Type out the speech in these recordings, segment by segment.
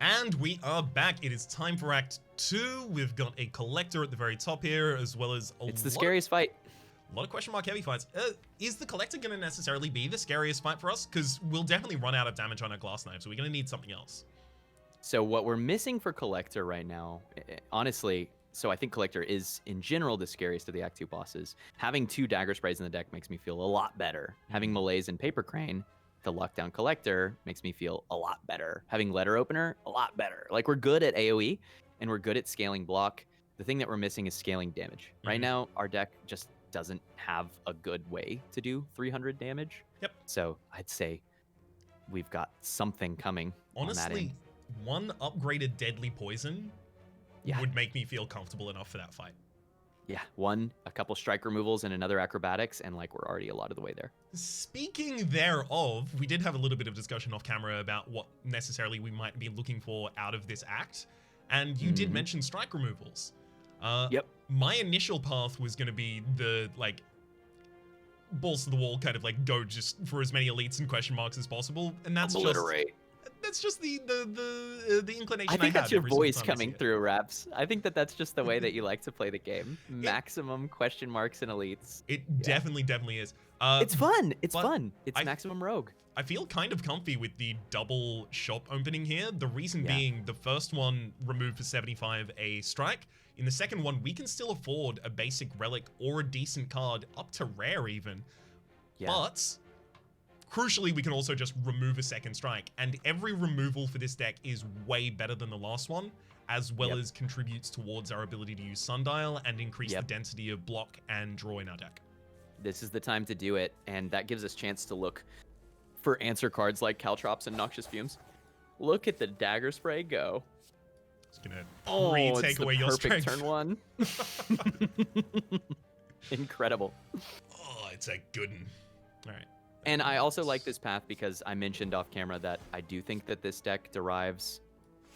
And we are back. It is time for Act 2. We've got a collector at the very top here, as well as It's the scariest fight. A lot of question mark heavy fights. Is the collector going to necessarily be the scariest fight for us? Because we'll definitely run out of damage on our glass knife, so we're going to need something else. So what we're missing for collector right now, honestly, so I think collector is in general the scariest of the Act 2 bosses. Having 2 dagger sprays in the deck makes me feel a lot better. Having Malaise and Paper Crane, the lockdown collector, makes me feel a lot better. Having letter opener, a lot better. Like, we're good at AoE and we're good at scaling block. The thing that we're missing is scaling damage. Right now, our deck just doesn't have a good way to do 300 damage. Yep. So I'd say we've got something coming. Honestly, one upgraded deadly poison would make me feel comfortable enough for that fight. Yeah, a couple strike removals and another acrobatics, and like we're already a lot of the way there. Speaking thereof, we did have a little bit of discussion off camera about what necessarily we might be looking for out of this act, and you did mention strike removals. Yep. My initial path was going to be the like balls to the wall, kind of like go just for as many elites and question marks as possible, and that's that's just the inclination. I think that's your voice coming through, Raps. I think that's just the way that you like to play the game. Maximum question marks and elites. It definitely is. It's fun. It's fun. It's maximum rogue. I feel kind of comfy with the double shop opening here. The reason being, the first one removed for 75 a strike. In the second one, we can still afford a basic relic or a decent card, up to rare even. Yeah. But crucially, we can also just remove a second strike. And every removal for this deck is way better than the last one, as well as contributes towards our ability to use Sundial and increase the density of block and draw in our deck. This is the time to do it, and that gives us chance to look for answer cards like Caltrops and Noxious Fumes. Look at the Dagger Spray go. It's gonna take away your strength. Turn 1. Incredible. Oh, it's a good one. All right. And I also like this path because I mentioned off camera that I do think that this deck derives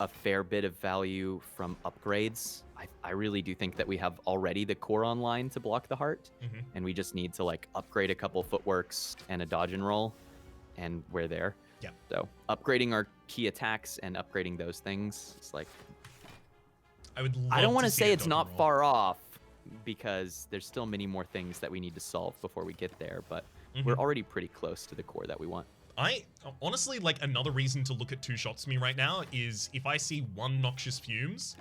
a fair bit of value from upgrades. I really do think that we have already the core online to block the heart, and we just need to like upgrade a couple footworks and a dodge and roll, and we're there. Yeah. So upgrading our key attacks and upgrading those things, it's like, I don't want to say it's not far off, because there's still many more things that we need to solve before we get there, but we're already pretty close to the core that we want. I honestly, like, another reason to look at 2 shots to me right now is if I see 1 Noxious Fumes,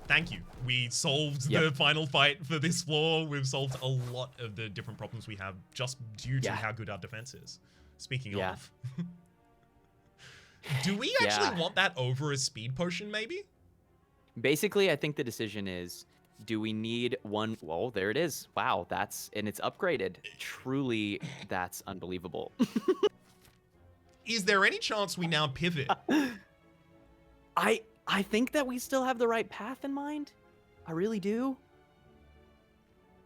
thank you. We solved the final fight for this floor. We've solved a lot of the different problems we have just due to how good our defense is. Speaking of, do we actually want that over a speed potion, maybe? Basically, I think the decision is, do we need one? Well, there it is. Wow, and it's upgraded. Truly, that's unbelievable. Is there any chance we now pivot? I think that we still have the right path in mind. I really do.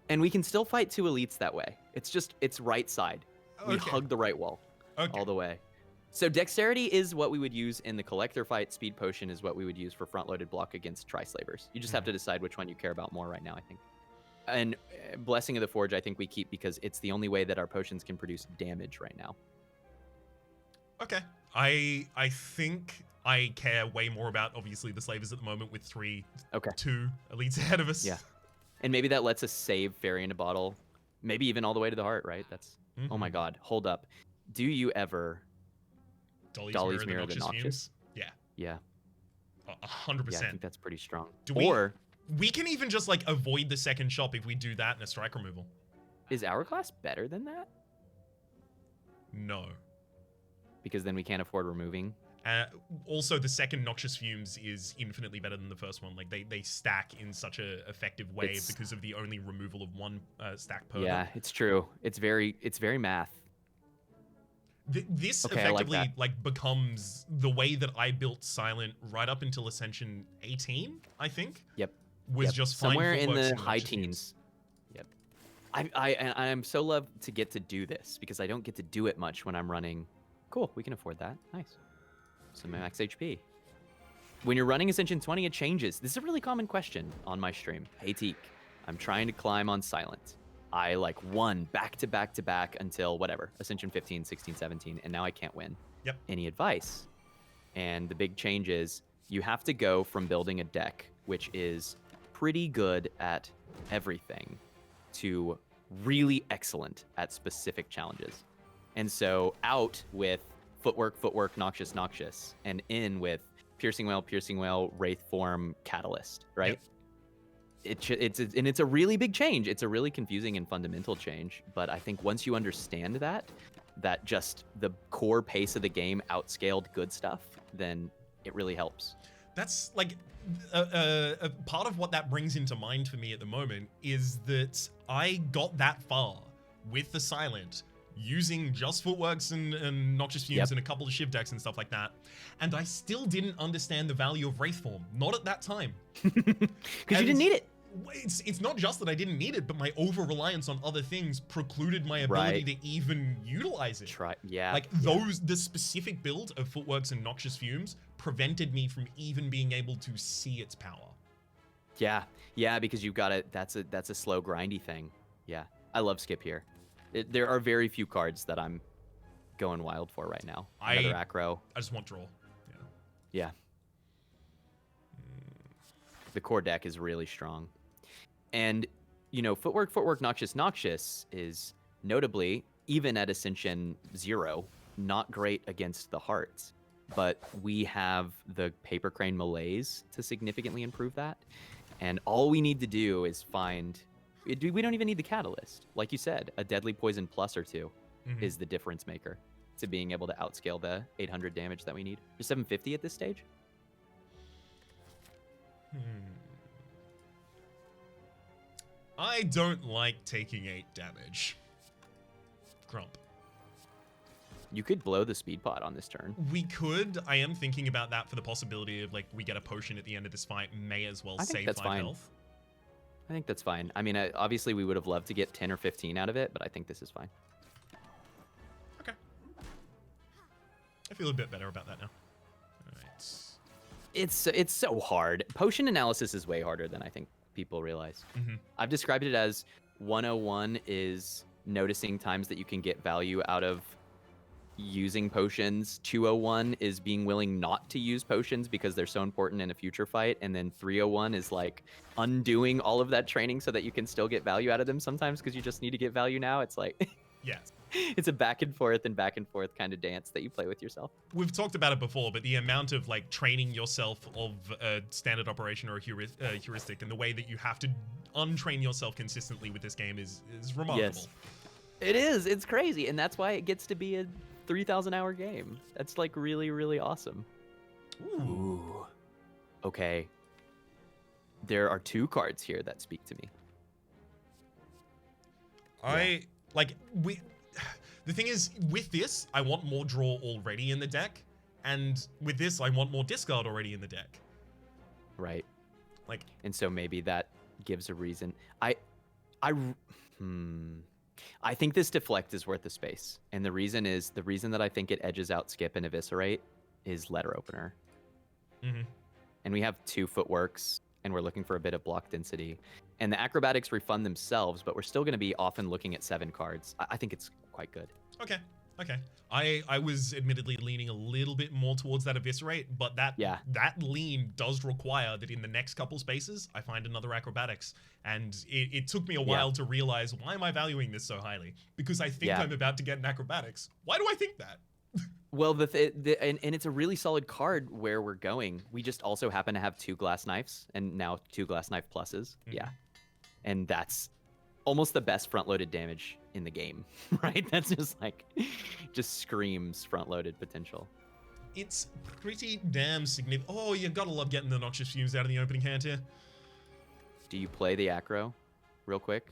And we can still fight 2 elites that way. It's right side. We hug the right wall all the way. So dexterity is what we would use in the collector fight. Speed potion is what we would use for front-loaded block against Tri-Slavers. You just have to decide which one you care about more right now, I think. And Blessing of the Forge, I think we keep because it's the only way that our potions can produce damage right now. Okay. I think I care way more about, obviously, the Slavers at the moment with 2 elites ahead of us. Yeah. And maybe that lets us save Fairy in a Bottle. Maybe even all the way to the heart, right? That's oh my god. Hold up. Do you ever Dolly's Mirror the Noxious? Yeah. Yeah. 100%. Yeah, I think that's pretty strong. We can even just like avoid the second shop if we do that in a strike removal. Is Hourglass better than that? No. Because then we can't afford removing. Also, the second Noxious Fumes is infinitely better than the first one. Like they stack in such a effective way because of the only removal of 1 stack per. Yeah, it's true. It's very math. This effectively like becomes the way that I built Silent right up until Ascension 18, I think. Yep. Was just somewhere in the high teens. Yep. I'm so love to get to do this because I don't get to do it much when I'm running. Cool, we can afford that. Nice. Some max HP. When you're running Ascension 20, it changes. This is a really common question on my stream. Hey Teak, I'm trying to climb on Silent. I like won back to back to back until whatever, Ascension 15, 16, 17, and now I can't win. Yep. Any advice? And the big change is you have to go from building a deck, which is pretty good at everything, to really excellent at specific challenges. And so out with footwork, noxious, and in with piercing whale, wraith form, catalyst, right? Yep. It's a really big change. It's a really confusing and fundamental change. But I think once you understand that just the core pace of the game outscaled good stuff, then it really helps. That's like a part of what that brings into mind for me at the moment is that I got that far with the Silent using just Footworks and Noxious Fumes and a couple of Shiv decks and stuff like that, and I still didn't understand the value of Wraith Form. Not at that time. Because you didn't need it. It's not just that I didn't need it, but my over-reliance on other things precluded my ability to even utilize it. The specific build of Footworks and Noxious Fumes prevented me from even being able to see its power. Yeah, because you've got it. That's a slow, grindy thing. Yeah, I love Skip here. There are very few cards that I'm going wild for right now. Another Acro. I just want draw. Yeah. The core deck is really strong. And, Footwork, Noxious is notably, even at Ascension 0, not great against the hearts. But we have the Paper Crane Malaise to significantly improve that. And all we need to do is find... We don't even need the Catalyst. Like you said, a Deadly Poison plus or two is the difference maker to being able to outscale the 800 damage that we need. You're 750 at this stage? I don't like taking 8 damage. Grump. You could blow the speed pot on this turn. We could. I am thinking about that for the possibility of, we get a potion at the end of this fight. May as well save 5 health. I think that's fine. I mean, obviously we would have loved to get 10 or 15 out of it, but I think this is fine. Okay. I feel a bit better about that now. All right. It's so hard. Potion analysis is way harder than I think people realize. I've described it as 101 is noticing times that you can get value out of using potions. 201 is being willing not to use potions because they're so important in a future fight. And then 301 is like undoing all of that training so that you can still get value out of them sometimes because you just need to get value now. It's like... Yes. It's a back and forth kind of dance that you play with yourself. We've talked about it before, but the amount of training yourself of a standard operation or a heuristic and the way that you have to untrain yourself consistently with this game is remarkable. Yes. It is. It's crazy. And that's why it gets to be a 3,000 hour game. That's really, really awesome. Ooh. Okay. There are 2 cards here that speak to me. The thing is, with this, I want more draw already in the deck, and with this, I want more discard already in the deck. Right. And so maybe that gives a reason. I think this deflect is worth the space, and the reason that I think it edges out Skip and Eviscerate is Letter Opener. And we have 2 Footworks, and we're looking for a bit of block density. And the Acrobatics refund themselves, but we're still going to be often looking at 7 cards. I think it's quite good. Okay. I was admittedly leaning a little bit more towards that Eviscerate, but that lean does require that in the next couple spaces, I find another Acrobatics. And it took me a while to realize, why am I valuing this so highly? Because I think I'm about to get an Acrobatics. Why do I think that? Well, and it's a really solid card where we're going. We just also happen to have 2 Glass Knives and now 2 Glass Knife pluses. Yeah. And that's almost the best front-loaded damage in the game, right? That's just screams front-loaded potential. It's pretty damn significant. Oh, you gotta love getting the Noxious Fumes out of the opening hand here. Do you play the Acro real quick?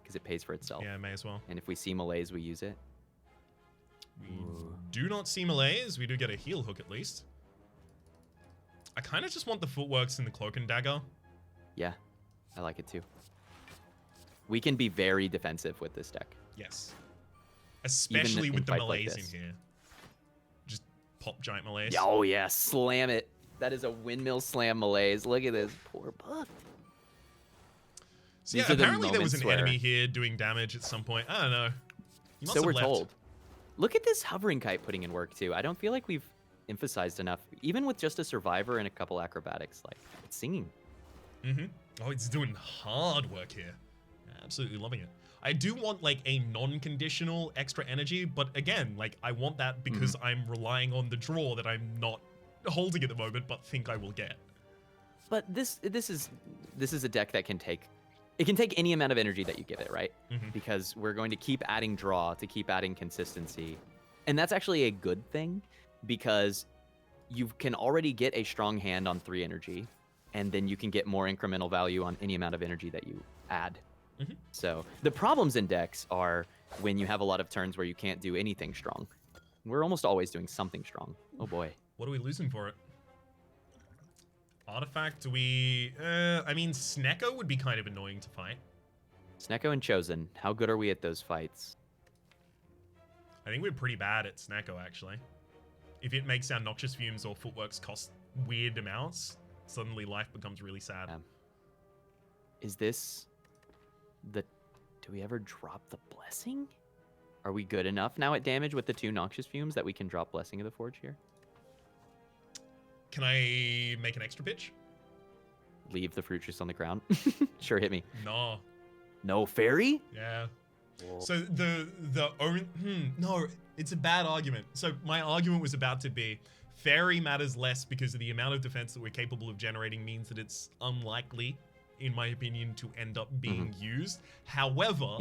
Because it pays for itself. Yeah, may as well. And if we see Malaise, we use it. We do not see Malaise. We do get a heal hook at least. I kind of just want the Footworks and the Cloak and Dagger. Yeah, I like it too. We can be very defensive with this deck. Yes. Especially with the Malaise like in here. Just pop Giant Malaise. Oh yeah, slam it. That is a windmill slam Malaise. Look at this poor buck. So yeah, apparently there was an enemy here doing damage at some point. I don't know. So we're told. Look at this hovering kite putting in work too. I don't feel like we've emphasized enough. Even with just a survivor and a couple acrobatics, like, it's singing. Oh, it's doing hard work here. Absolutely loving it. I do want like a non-conditional extra energy, but again, like I want that because I'm relying on the draw that I'm not holding at the moment, but think I will get. But this is a deck that can take any amount of energy that you give it, right? Because we're going to keep adding draw to keep adding consistency. And that's actually a good thing because you can already get a strong hand on 3 energy, and then you can get more incremental value on any amount of energy that you add. So the problems in decks are when you have a lot of turns where you can't do anything strong. We're almost always doing something strong. Oh boy. What are we losing for it? Artifact, do we... I mean, Snecko would be kind of annoying to fight. Snecko and Chosen, how good are we at those fights? I think we're pretty bad at Snecko, actually. If it makes our Noxious Fumes or Footworks cost weird amounts, suddenly life becomes really sad. Is this... do we ever drop the Blessing? Are we good enough now at damage with the 2 Noxious Fumes that we can drop Blessing of the Forge here? Can I make an extra pitch? Leave the fruit juice on the ground? Sure, hit me. No. No fairy? Yeah. Whoa. So no, it's a bad argument. So my argument was about to be fairy matters less because of the amount of defense that we're capable of generating means that it's unlikely, in my opinion, to end up being used. However,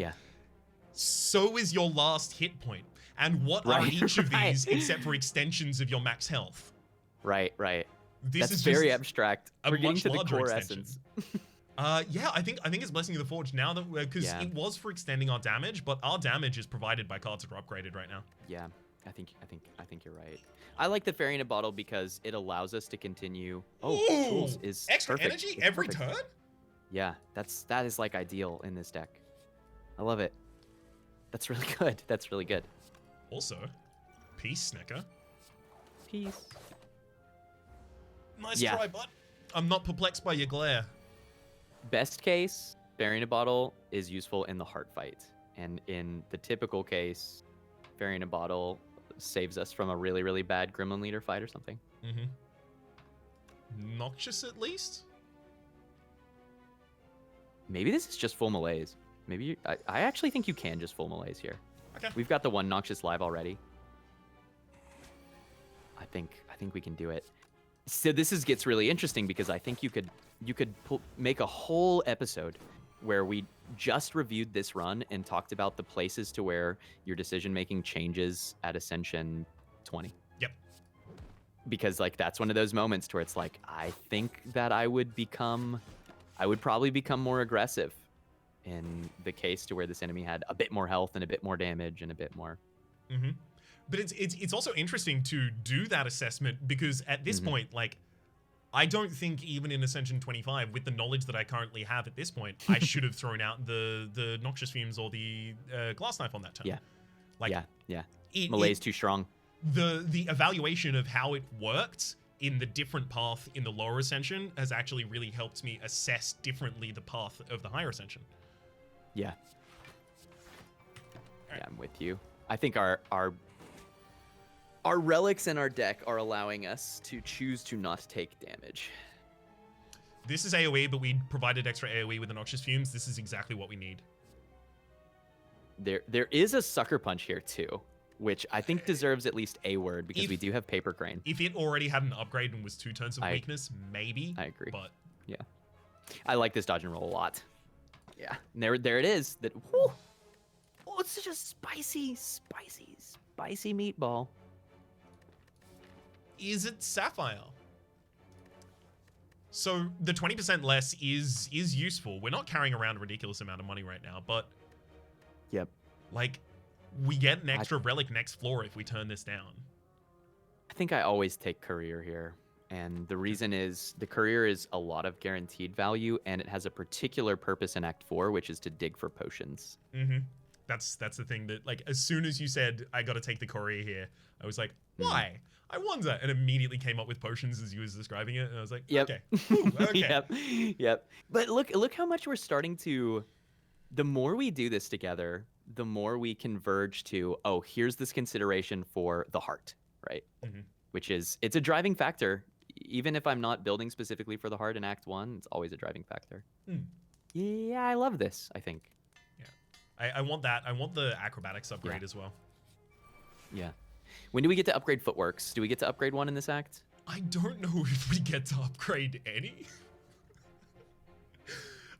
so is your last hit point. And what are each of these except for extensions of your max health? Right. This That's is very abstract. We're getting to the core extension. essence. Yeah, I think it's Blessing of the Forge now that because it was for extending our damage, but our damage is provided by cards that are upgraded right now. Yeah, I think you're right. I like the Fairy in a Bottle because it allows us to continue. Oh, Tools is extra perfect. energy it's every perfect. turn. Yeah, that is like ideal in this deck. I love it. That's really good. That's really good. Also, peace, Snecker. Peace. Nice try, bud. I'm not perplexed by your glare. Best case, Fairy in a Bottle is useful in the heart fight. And in the typical case, Fairy in a Bottle saves us from a really, really bad Gremlin leader fight or something. Noxious, at least? Maybe this is just full malaise. Maybe I actually think you can just full malaise here. Okay. We've got the 1 Noxious live already. I think we can do it. So this gets really interesting because I think you could make a whole episode where we just reviewed this run and talked about the places to where your decision making changes at Ascension 20. Yep. Because like that's one of those moments where it's like I think that I would probably become more aggressive in the case to where this enemy had a bit more health and a bit more damage and a bit more. But it's also interesting to do that assessment because at this point, like, I don't think even in Ascension 25, with the knowledge that I currently have at this point, I should have thrown out the Noxious Fumes or the Glass Knife on that turn. Yeah. Like, yeah. Malaise too strong. The evaluation of how it worked in the different path in the lower Ascension has actually really helped me assess differently the path of the higher Ascension. Yeah. Yeah, I'm with you. I think our relics in our deck are allowing us to choose to not take damage. This is AoE, but we provided extra AoE with the Noxious Fumes. This is exactly what we need. There is a Sucker Punch here too, which I think deserves at least a word because we do have Paper Crane. If it already had an upgrade and was 2 turns of weakness, maybe. I agree. But yeah, I like this dodge and roll a lot. Yeah, and there it is. That whew, oh, it's such a spicy meatball. Is it Sapphire? So the 20% less is useful. We're not carrying around a ridiculous amount of money right now, but yep, like we get an extra relic next floor if we turn this down. I think I always take Courier here. And the reason is the Courier is a lot of guaranteed value, and it has a particular purpose in Act 4, which is to dig for potions. That's the thing that, like, as soon as you said, I got to take the Courier here, I was like, why? I wonder. And immediately came up with potions as you was describing it, and I was like, okay. Ooh, okay. Yep. But look how much we're starting to... The more we do this together, the more we converge to, oh, here's this consideration for the heart, right? which is it's a driving factor. Even if I'm not building specifically for the heart in Act 1, it's always a driving factor. Yeah, I love this, I think. Yeah. I want that. I want the acrobatics upgrade as well. Yeah. When do we get to upgrade footworks? Do we get to upgrade one in this act? I don't know if we get to upgrade any.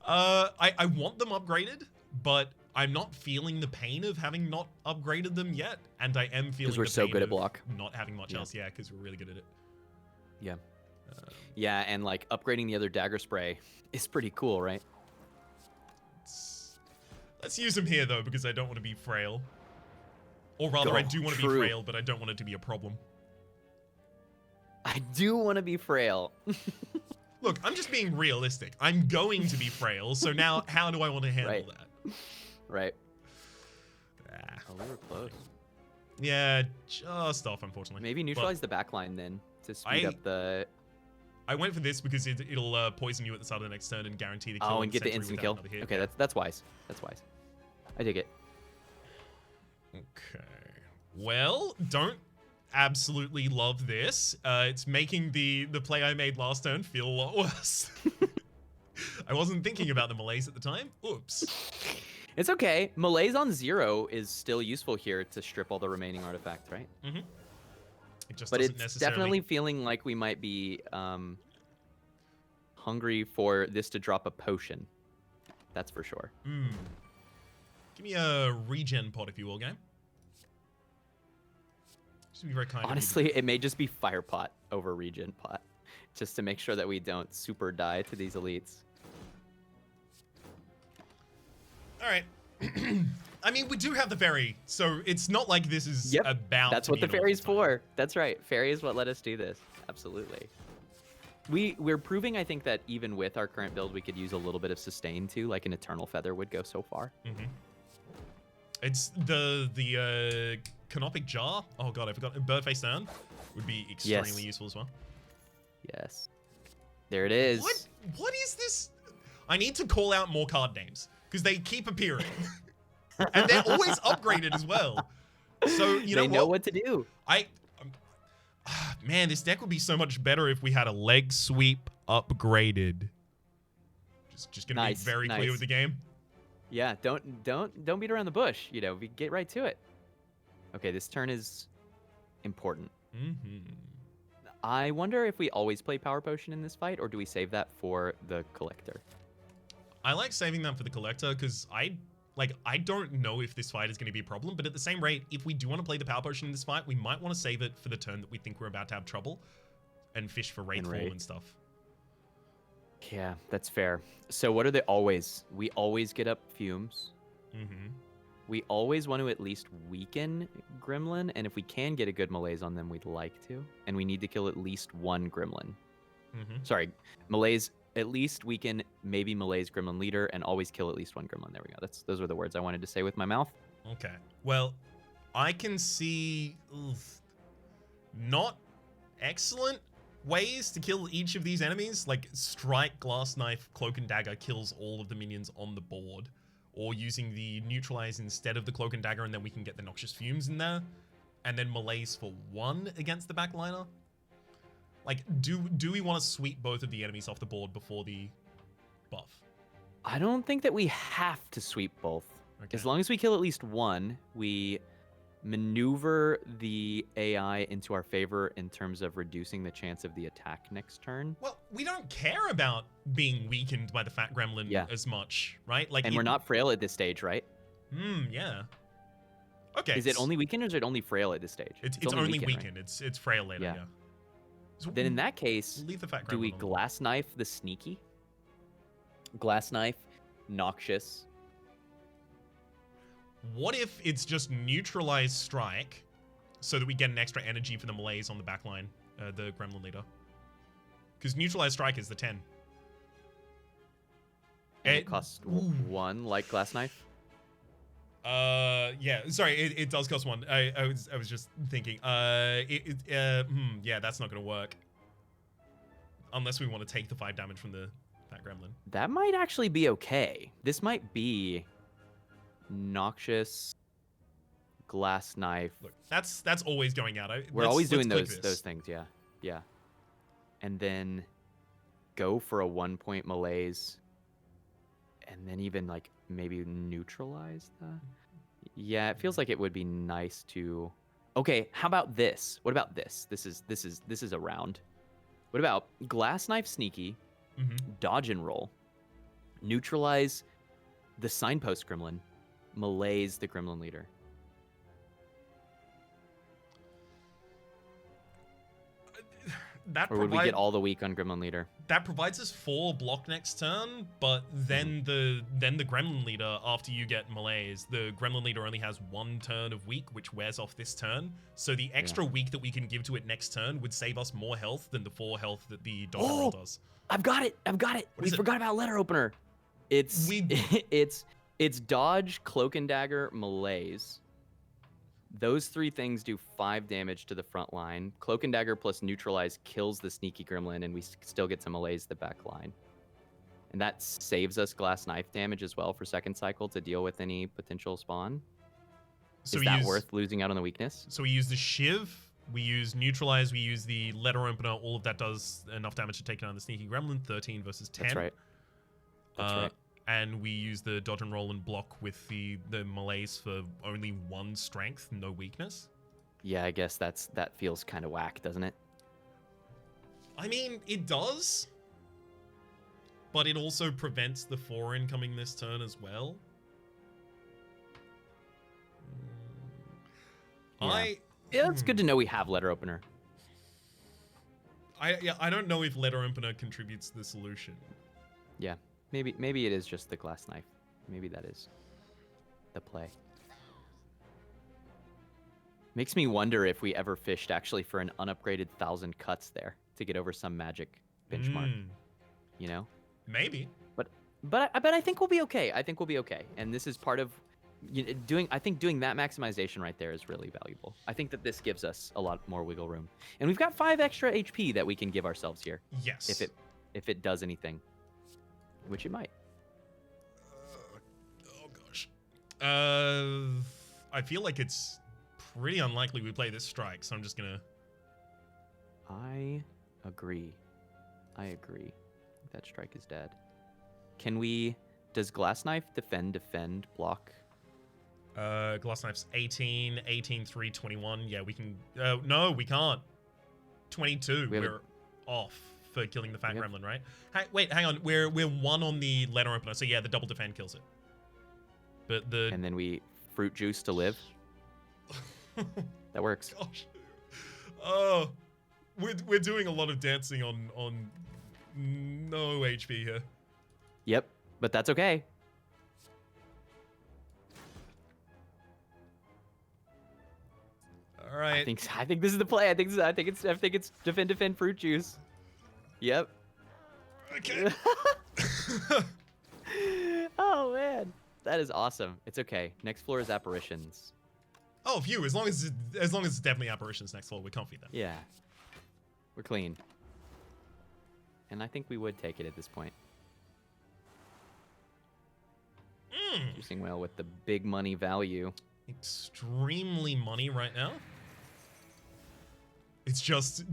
I want them upgraded, but I'm not feeling the pain of having not upgraded them yet, and I am feeling we're the so pain good at of block. not having much else. Yeah, because we're really good at it. Yeah. Yeah, and like upgrading the other dagger spray is pretty cool, right? Let's use them here though, because I don't want to be frail. Or rather, I do want to be frail, but I don't want it to be a problem. I do want to be frail. Look, I'm just being realistic. I'm going to be frail, so now how do I want to handle that? Right. Ah. Oh, we were close. Yeah, just off, unfortunately. Maybe neutralize the backline then to speed up the... I went for this because it'll poison you at the start of the next turn and guarantee the kill. Oh, and get the instant kill. Okay, that's wise. That's wise. I dig it. Okay. Well, don't absolutely love this. It's making the play I made last turn feel a lot worse. I wasn't thinking about the malaise at the time. Oops. It's okay. Malaise on 0 is still useful here to strip all the remaining artifacts, right? Mm-hmm. It just but doesn't it's necessarily... definitely feeling like we might be hungry for this to drop a potion. That's for sure. Give me a regen pod, if you will, game. Just be very kind. Honestly, it may just be fire pot over regen pot, just to make sure that we don't super die to these elites. All right. I mean, we do have the fairy, so it's not like this is about. That's what the fairy's for. That's right. Fairy is what let us do this. Absolutely. We're proving, I think, that even with our current build, we could use a little bit of sustain too, like an Eternal Feather would go so far. Mm-hmm. It's the Canopic Jar. Oh god, I forgot. Birdface Urn would be extremely useful as well. Yes. There it is. What is this? I need to call out more card names because they keep appearing. And they're always upgraded as well. So, you know what? They know what to do. Man, this deck would be so much better if we had a leg sweep upgraded. Just gonna be very clear with the game. Yeah, don't beat around the bush. You know, we get right to it. Okay, this turn is important. I wonder if we always play Power Potion in this fight, or do we save that for the Collector? I like saving them for the Collector because I don't know if this fight is going to be a problem, but at the same rate, if we do want to play the Power Potion in this fight, we might want to save it for the turn that we think we're about to have trouble and fish for Wraithfall and stuff. Yeah, that's fair. So what are they always? We always get up Fumes. We always want to at least weaken Gremlin, and if we can get a good malaise on them, we'd like to. And we need to kill at least one Gremlin. Sorry, malaise, at least weaken, maybe malaise Gremlin leader, and always kill at least one Gremlin. There we go. Those were the words I wanted to say with my mouth. Okay. Well, I can see not excellent ways to kill each of these enemies. Like Strike, Glass Knife, Cloak and Dagger kills all of the minions on the board. Or using the Neutralize instead of the Cloak and Dagger, and then we can get the Noxious Fumes in there. And then malaise for 1 against the backliner. Like, do we want to sweep both of the enemies off the board before the buff? I don't think that we have to sweep both. Okay. As long as we kill at least one, we maneuver the AI into our favor in terms of reducing the chance of the attack next turn. Well, we don't care about being weakened by the Fat Gremlin as much, right? Like, and we're not frail at this stage, right? Yeah. Okay. Is it only weakened or is it only frail at this stage? It's only weakened. Right? It's frail later, yeah. So then in that case, leave the Fat Gremlin do we Glass Knife the Sneaky? Glass Knife, Noxious. What if it's just Neutralize Strike so that we get an extra energy for the malaise on the backline, the Gremlin leader? Because Neutralize Strike is the 10. And it costs 1 like Glass Knife? Yeah, sorry, it does cost 1. I was just thinking, yeah, that's not gonna work. Unless we want to take the 5 damage from the Fat Gremlin. That might actually be okay. This might be Noxious, Glass Knife. Look, that's always going out. We're Let's- always doing let's click those things, yeah. Yeah. And then go for a 1-point malaise. And then even like maybe neutralize that. Yeah, it feels like it would be nice to. Okay, how about this? What about this? This is a round. What about Glass Knife Sneaky, dodge and roll, neutralize the Signpost Gremlin, malaise the Gremlin leader. That Or would we get all the weak on Gremlin leader? That provides us 4 block next turn, but then the Gremlin leader, after you get malaise, the Gremlin leader only has 1 turn of weak, which wears off this turn. So the extra weak that we can give to it next turn would save us more health than the 4 health that the dodge and roll does. I've got it. We forgot about letter opener. It's it's dodge, cloak and dagger, malaise. Those 3 things do 5 damage to the front line. Cloak and dagger plus neutralize kills the sneaky gremlin, and we still get to malaise the back line. And that saves us glass knife damage as well for second cycle to deal with any potential spawn. So is that worth losing out on the weakness? So we use the shiv, we use neutralize, we use the letter opener. All of that does enough damage to take down the sneaky gremlin. 13 versus 10. That's right. That's right. And we use the dodge and roll and block with the malaise for only 1 strength, no weakness. Yeah, I guess that feels kind of whack, doesn't it? I mean, it does, but it also prevents the 4 incoming this turn as well. Yeah. It's good to know we have letter opener. I don't know if letter opener contributes to the solution. Yeah. Maybe it is just the glass knife. Maybe that is the play. Makes me wonder if we ever fished actually for an unupgraded 1,000 cuts there to get over some magic benchmark. You know? Maybe. But I think we'll be okay. I think we'll be okay. And this is part of doing that maximization right there is really valuable. I think that this gives us a lot more wiggle room. And we've got 5 extra HP that we can give ourselves here. Yes. If it does anything. Which it might. Oh gosh. I feel like it's pretty unlikely we play this strike, so I'm just gonna. I agree. That strike is dead. Can we? Does Glass Knife defend, block? Glass Knife's 18, 18, 3, 21. Yeah, we can. No, we can't. 22. We're off for killing the fat gremlin, right? Wait, hang on. We're 1 on the letter opener, so yeah, the double defend kills it. But and then we fruit juice to live. That works. Gosh. Oh, we're doing a lot of dancing on no HP here. Yep, but that's okay. All right. I think this is the play. I think it's defend fruit juice. Yep. Okay. Oh man, that is awesome. It's okay. Next floor is apparitions. Oh, phew. As long as it's definitely apparitions next floor, we're comfy then. Yeah. We're clean. And I think we would take it at this point. Juicing whale with the big money value. Extremely money right now. It's just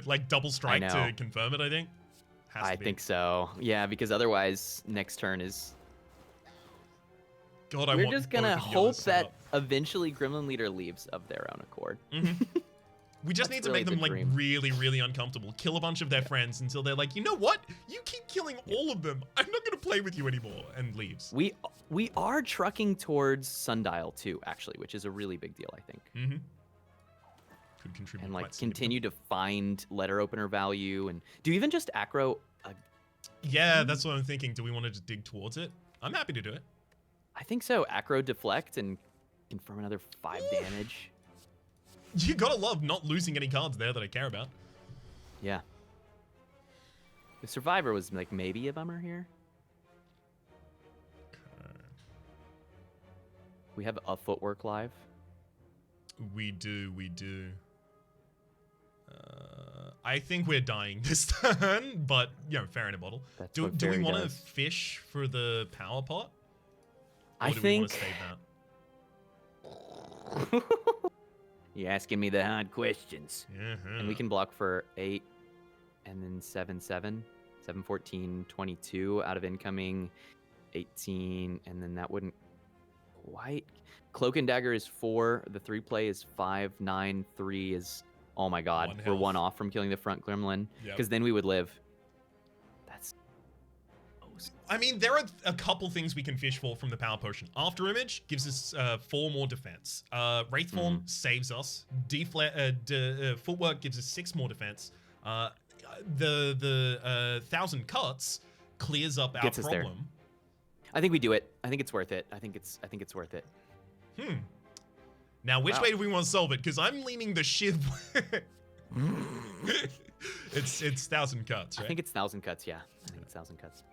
like double strike to confirm it, I think. I think so. Yeah, because otherwise next turn is. God, we're just gonna hope that eventually Gremlin Leader leaves of their own accord. We just need to make them like really, really uncomfortable. Kill a bunch of their friends until they're like, you know what? You keep killing all of them. I'm not gonna play with you anymore, and leaves. We are trucking towards Sundial too, actually, which is a really big deal, I think. Could contribute. And like continue to find letter opener value, and do you even just aggro? Yeah, that's what I'm thinking. Do we want to just dig towards it? I'm happy to do it. I think so. Acro deflect and confirm another 5 damage. You gotta love not losing any cards there that I care about. Yeah. The Survivor was like maybe a bummer here. Okay. We have a footwork live. We do. I think we're dying this turn, but fair in a bottle. Do we want to fish for the power pot? Or do we want to save that? You're asking me the hard questions. Uh-huh. And we can block for 8 and then 7, 7, 7, 14, 22 out of incoming, 18, and then that wouldn't quite. Cloak and Dagger is 4, the 3 play is 5, 9, 3 is, oh my god, One we're health. 1 off from killing the front Gremlin, Yep. because then we would live. That's. I mean, there are a couple things we can fish for from the power potion. After Image gives us 4 more defense. Wraithform saves us. Footwork gives us 6 more defense. The 1,000 Cuts clears up our Gets us there. problem. I think we do it. I think it's worth it. I think it's worth it. Now, which Wow. way do we want to solve it? Because I'm leaning the Shiv. It's 1,000 Cuts, right? I think it's 1,000 Cuts, yeah. I think it's 1,000 Cuts.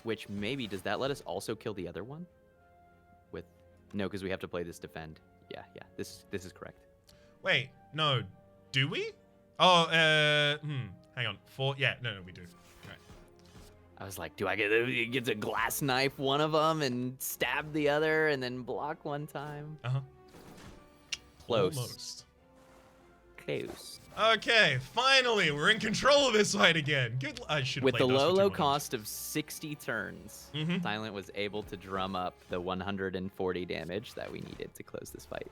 Which maybe, does that let us also kill the other one? With, no, because we have to play this defend. Yeah, this is correct. Wait, no, do we? Oh, hang on. 4, yeah, no, we do. Right. I was like, do I get to glass knife one of them and stab the other and then block one time? Uh-huh. Close. Almost. Close. Okay, finally, we're in control of this fight again. Good. I should With the played those for low 2 cost of 60 turns, Mhm. Silent was able to drum up the 140 damage that we needed to close this fight.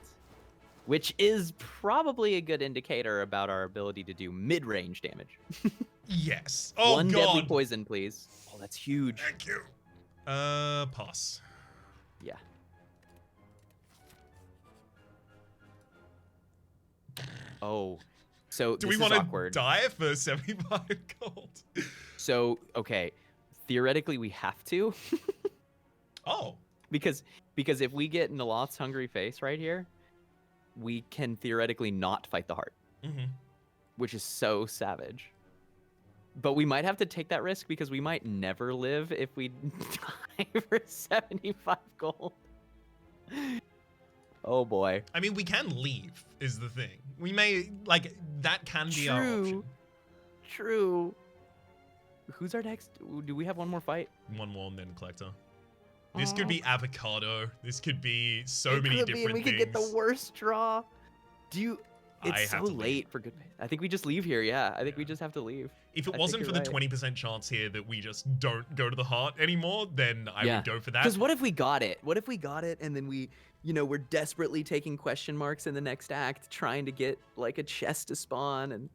Which is probably a good indicator about our ability to do mid-range damage. Yes. Oh, One God. deadly poison, please. Oh, that's huge. Thank you. Pass. Yeah. Oh, so Do this we is want to awkward. die for 75 gold? So, okay, theoretically we have to, Oh. because if we get Naloth's hungry face right here, we can theoretically not fight the heart, Mm-hmm. which is so savage. But we might have to take that risk because we might never live if we die for 75 gold. Oh boy. I mean, we can leave, is the thing. We may, like, that can be our option. True. Who's our next? Do we have one more fight? One more and then Collector. This could be Avocado. This could be so many could be, different and we things. could get the worst draw. Do you? I It's so have to leave. late for good. I think we just leave here. Yeah, I think we just have to leave. If it I wasn't think for the you're right. 20% chance here that we just don't go to the heart anymore, then I would go for that. Because what if we got it? What if we got it and then we, we're desperately taking question marks in the next act, trying to get like a chest to spawn and.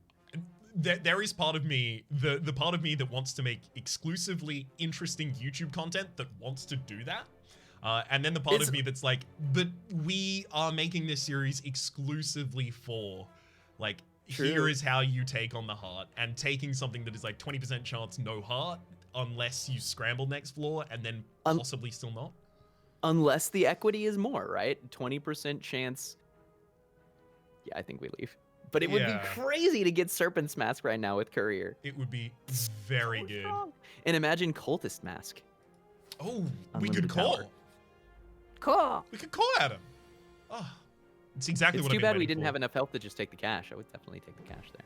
There is part of me, the part of me that wants to make exclusively interesting YouTube content that wants to do that. And then the part of me that's like, but we are making this series exclusively for, like, here is how you take on the heart, and taking something that is like 20% chance no heart, unless you scramble next floor, and then possibly still not. Unless the equity is more, right? 20% chance. Yeah, I think we leave. But it would be crazy to get Serpent's Mask right now with Courier. It would be very good. Strong. And imagine Cultist Mask. Oh, we Unlimited could call. power. Cool. We could call at him. Oh, it's exactly It's what too I've been bad we waiting didn't for. have enough health to just take the cash. I would definitely take the cash there.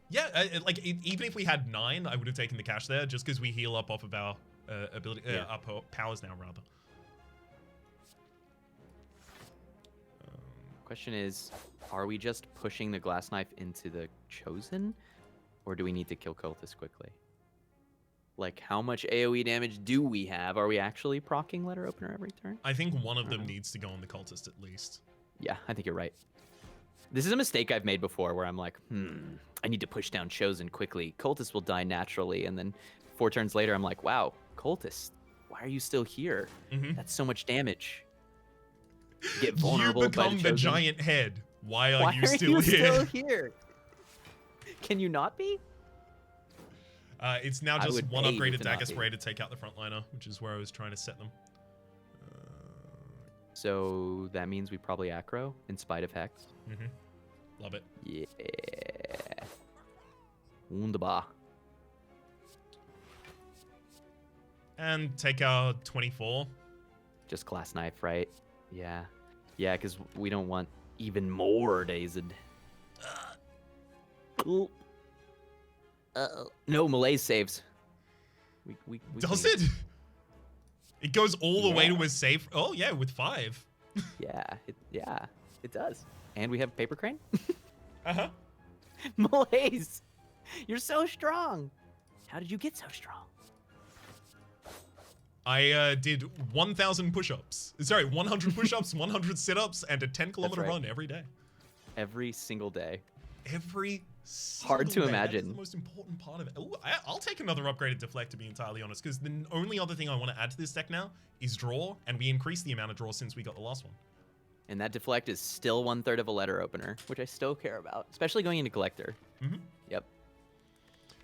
Yeah, even if we had 9, I would have taken the cash there, just because we heal up off of our ability, our powers now, rather. Question is, are we just pushing the glass knife into the Chosen, or do we need to kill Cultist quickly? Like, how much AoE damage do we have? Are we actually proccing Letter Opener every turn? I think one of them needs to go on the cultist at least. Yeah, I think you're right. This is a mistake I've made before where I'm like, I need to push down Chosen quickly. Cultist will die naturally. And then 4 turns later, I'm like, wow, Cultist, why are you still here? That's so much damage. Get vulnerable You by become the Chosen. giant head. Why are you Why still are you here? still here? Can you not be? It's now I just would one pay you upgraded to not dagger be. spray to take out the frontliner, which is where I was trying to set them. So that means we probably aggro in spite of Hex. Love it. Yeah. Wunderbar. And take our 24. Just glass knife, right? Yeah. Yeah, because we don't want even more dazed. Cool. No, Malaise saves. We Does can- it? It goes all the way to a safe. Oh, yeah, with 5. Yeah, it does. And we have Paper Crane. Uh-huh. Malaise, you're so strong. How did you get so strong? I did 1,000 push-ups. Sorry, 100 push-ups, 100 sit-ups, and a 10-kilometer right. run every day. Every single day. Every single Hard to day. imagine. That is the most important part of it. Ooh, I'll take another upgraded deflect, to be entirely honest, because the only other thing I want to add to this deck now is draw, and we increased the amount of draw since we got the last one. And that deflect is still 1/3 of a letter opener, which I still care about, especially going into collector. Mm-hmm. Yep.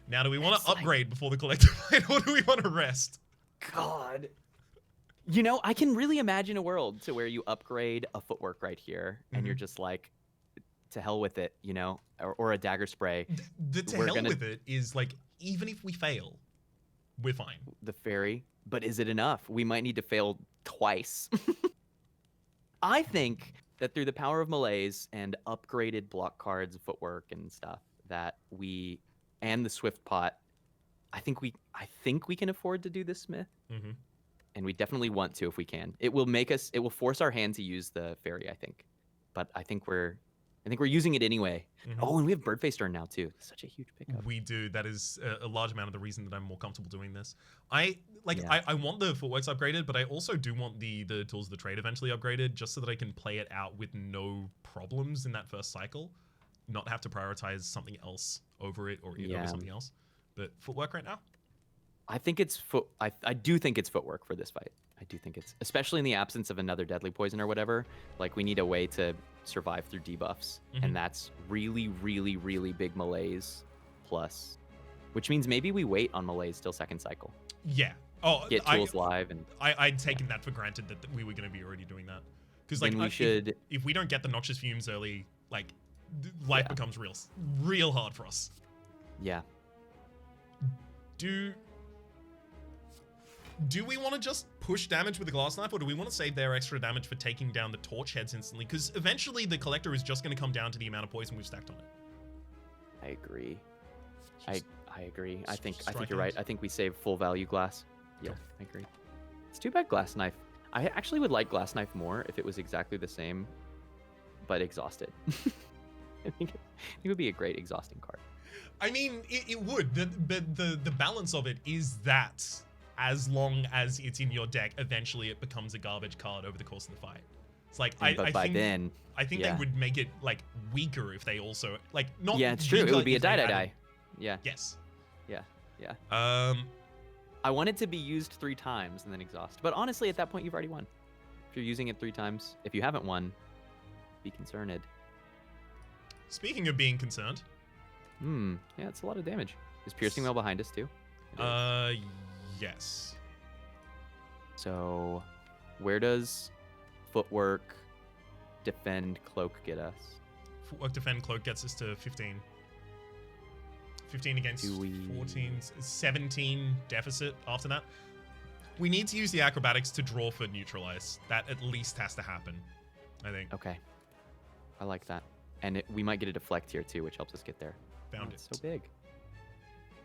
Now, do we want to upgrade before the collector fight, or do we want to rest? God. You know, I can really imagine a world to where you upgrade a footwork right here, and you're just like, to hell with it, you know, or a dagger spray. The to hell with it is like, even if we fail, we're fine. The fairy, but is it enough? We might need to fail twice. I think that through the power of Malaise and upgraded block cards, footwork, and stuff, that we and the Swift Pot, I think we can afford to do this Smith. Mm-hmm. And we definitely want to if we can. It will force our hand to use the fairy, I think. But I think we're using it anyway. Mm-hmm. Oh, and we have Birdface turn now too. Such a huge pickup. We do. That is a large amount of the reason that I'm more comfortable doing this. I want the footworks upgraded, but I also do want the tools of the trade eventually upgraded, just so that I can play it out with no problems in that first cycle, not have to prioritize something else over it or over something else. But footwork right now. I think it's I do think it's footwork for this fight. I do think it's, especially in the absence of another deadly poison or whatever. Like, we need a way to survive through debuffs, and that's really, really, really big Malaise plus, which means maybe we wait on Malaise till second cycle. Yeah. Oh, get tools live, and I'd taken that for granted that we were going to be already doing that, because like if we don't get the Noxious Fumes early, like life becomes real hard for us. Yeah. Do we want to just push damage with the Glass Knife, or do we want to save their extra damage for taking down the Torch Heads instantly? Because eventually the Collector is just going to come down to the amount of poison we've stacked on it. I agree. I agree. I think you're right. I think we save full value Glass. Yeah, cool. I agree. It's too bad Glass Knife. I actually would like Glass Knife more if it was exactly the same, but exhausted. I think it would be a great exhausting card. I mean, it would. The balance of it is that as long as it's in your deck, eventually it becomes a garbage card over the course of the fight. It's like, I think they would make it like weaker if they also like not. Yeah, it's true. It would be a die. Yeah. Yes. Yeah. I want it to be used 3 times and then exhaust. But honestly, at that point, you've already won. If you're using it 3 times, if you haven't won, be concerned. Speaking of being concerned. Yeah, it's a lot of damage. Is Piercing Well behind us too? Yes. So, where does Footwork, Defend, Cloak get us? Footwork, Defend, Cloak gets us to 15. 15 against 14, 17 deficit after that. We need to use the Acrobatics to draw for Neutralize. That at least has to happen, I think. Okay. I like that. And we might get a Deflect here too, which helps us get there. Found it. So big.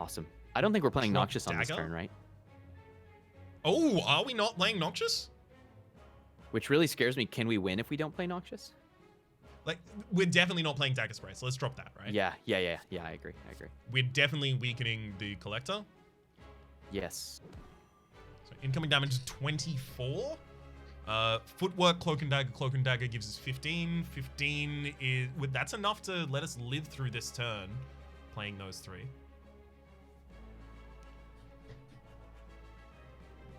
Awesome. I don't think we're playing Noxious on this turn, right? Oh, are we not playing Noxious? Which really scares me. Can we win if we don't play Noxious? Like, we're definitely not playing Dagger Spray, so let's drop that, right? Yeah, I agree. We're definitely weakening the Collector. Yes. So incoming damage is 24. Footwork, Cloak and Dagger gives us 15. 15 is... That's enough to let us live through this turn, playing those 3.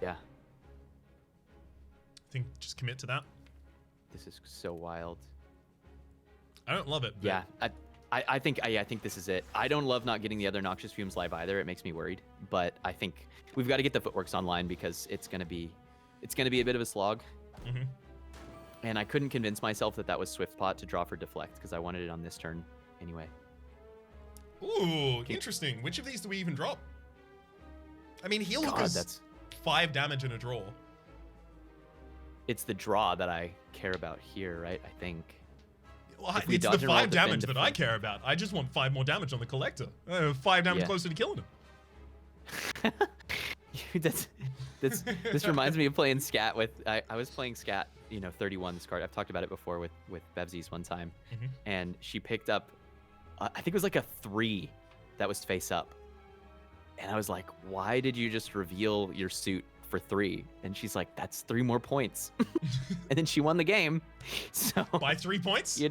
Yeah. I think just commit to that. This is so wild. I don't love it. But... Yeah, I think this is it. I don't love not getting the other Noxious Fumes live either. It makes me worried. But I think we've got to get the Footworks online because it's gonna be a bit of a slog. Mm-hmm. And I couldn't convince myself that was Swift Pot to draw for Deflect because I wanted it on this turn anyway. Ooh, interesting. Which of these do we even drop? I mean, Heal Hook is 5 damage in a draw. It's the draw that I care about here, right? I think. Well, it's the 5 damage that I care about. I just want 5 more damage on the Collector. 5 damage closer to killing him. This reminds me of playing Scat with. I was playing Scat 31 this card. I've talked about it before with Bevsies one time, Mhm. and she picked up, I think it was like a 3 that was face up, and I was like, why did you just reveal your suit for 3? And she's like, that's 3 more points, and then she won the game. So By 3 points?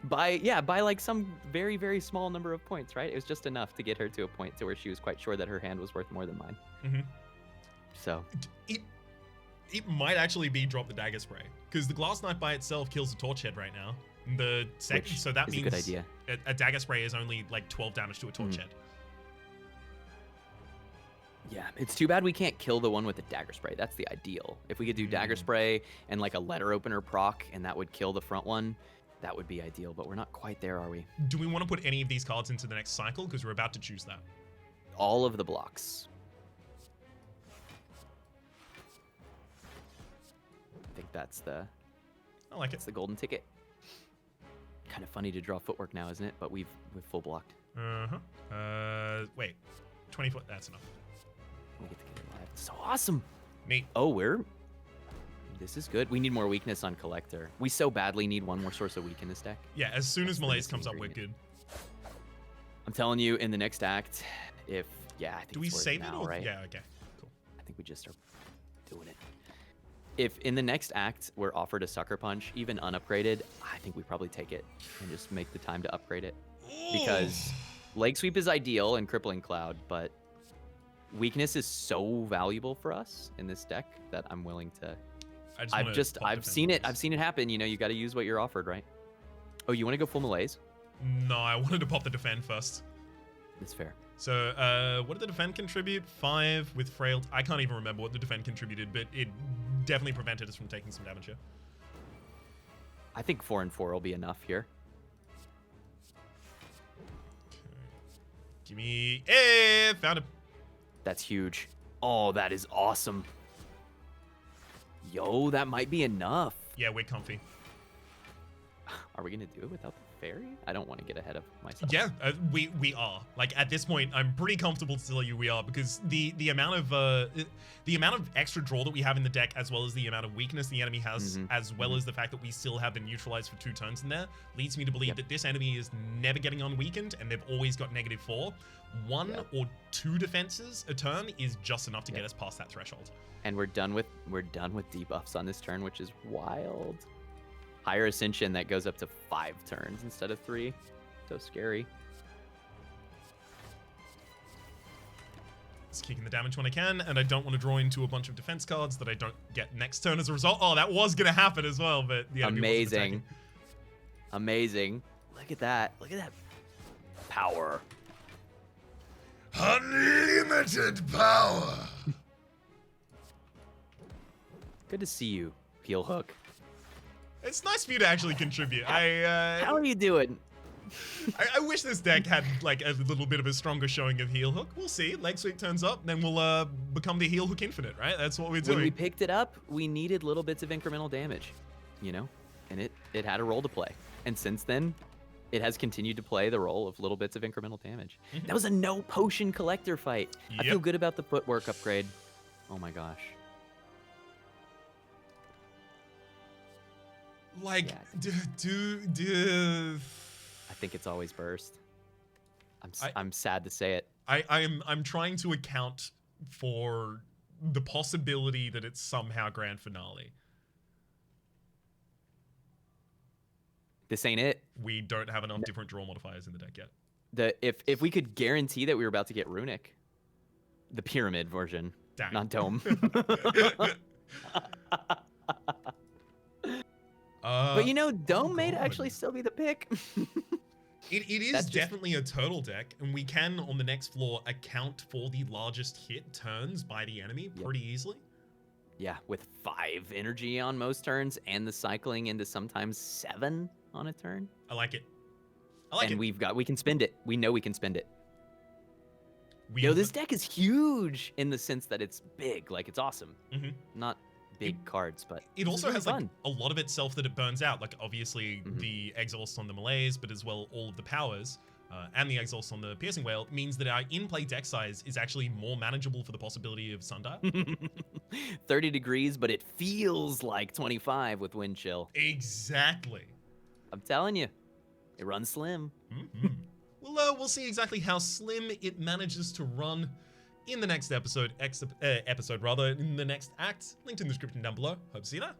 by like some very, very small number of points, right? It was just enough to get her to a point to where she was quite sure that her hand was worth more than mine. Mhm. So It might actually be drop the dagger spray, because the glass knife by itself kills the torch head right now. The second, Which so that is means a good idea. A dagger spray is only like 12 damage to a torch head. Yeah, it's too bad we can't kill the one with the dagger spray. That's the ideal. If we could do dagger spray and like a letter opener proc, and that would kill the front one, that would be ideal. But we're not quite there, are we? Do we want to put any of these cards into the next cycle? Because we're about to choose that. All of the blocks. I think that's I like it. the golden ticket. Kind of funny to draw footwork now, isn't it? But we've full blocked. Wait. 20 foot. That's enough. We get to get it live. So awesome. Neat. Oh, this is good. We need more weakness on collector. We so badly need one more source of weak in this deck. Yeah, as soon as That's the Malaise missing comes up, we're ingredient. good. I'm telling you, in the next act, I think Do we it's worth save it now, or? right? Yeah, okay. Cool. I think we just are doing it. If in the next act we're offered a sucker punch, even unupgraded, I think we probably take it and just make the time to upgrade it. Because leg sweep is ideal in crippling cloud, but weakness is so valuable for us in this deck that I'm willing to. I've seen it happen. You got to use what you're offered, right? Oh, you want to go full malaise? No, I wanted to pop the defend first. That's fair. So, what did the defend contribute? 5 with frailty. I can't even remember what the defend contributed, but it definitely prevented us from taking some damage here. I think 4 and 4 will be enough here. Okay. Give me. Found him. That's huge. Oh, that is awesome. Yo, that might be enough. Yeah, we're comfy. Are we gonna do it without the fairy? I don't want to get ahead of myself. Yeah, we are. Like at this point, I'm pretty comfortable to tell you we are, because the amount of extra draw that we have in the deck, as well as the amount of weakness the enemy has, as well as the fact that we still have the neutralize for 2 turns in there, leads me to believe that this enemy is never getting unweakened, and they've always got -4. 1 or 2 defenses a turn is just enough to get us past that threshold. And we're done with debuffs on this turn, which is wild. Higher Ascension that goes up to 5 turns instead of 3. So scary. Just kicking the damage when I can, and I don't want to draw into a bunch of defense cards that I don't get next turn as a result. Oh, that was gonna happen as well, but the enemy wasn't attacking. Amazing. Look at that. Look at that power. Unlimited power. Good to see you, Peel Hook. It's nice for you to actually contribute. How are you doing? I wish this deck had like a little bit of a stronger showing of Heel Hook. We'll see. Leg sweep turns up, then we'll become the Heel Hook Infinite, right? That's what we're doing. When we picked it up, we needed little bits of incremental damage, and it had a role to play. And since then, it has continued to play the role of little bits of incremental damage. That was a no potion collector fight. I feel good about the footwork upgrade. Oh my gosh. Like, I think it's always burst. I'm sad to say it. I'm trying to account for the possibility that it's somehow grand finale. This ain't it. We don't have enough different draw modifiers in the deck yet. If we could guarantee that we were about to get Runic, the pyramid version, Dang. not Dome. But Dome may actually still be the pick. It is definitely a turtle deck, and we can, on the next floor, account for the largest hit turns by the enemy pretty easily. Yeah, with 5 energy on most turns, and the cycling into sometimes 7 on a turn. I like it. And we can spend it. We know we can spend it. This deck is huge in the sense that it's big, like it's awesome. Not big cards, but it also has like a lot of itself that it burns out, like obviously the exhaust on the malaise, but as well all of the powers. and the exhaust on the Piercing Whale means that our in-play deck size is actually more manageable for the possibility of Sundial. 30 degrees, but it feels like 25 with wind chill. Exactly. I'm telling you, it runs slim. Mm-hmm. Well, we'll see exactly how slim it manages to run in the next episode, in the next act. Linked in the description down below. Hope to see you there.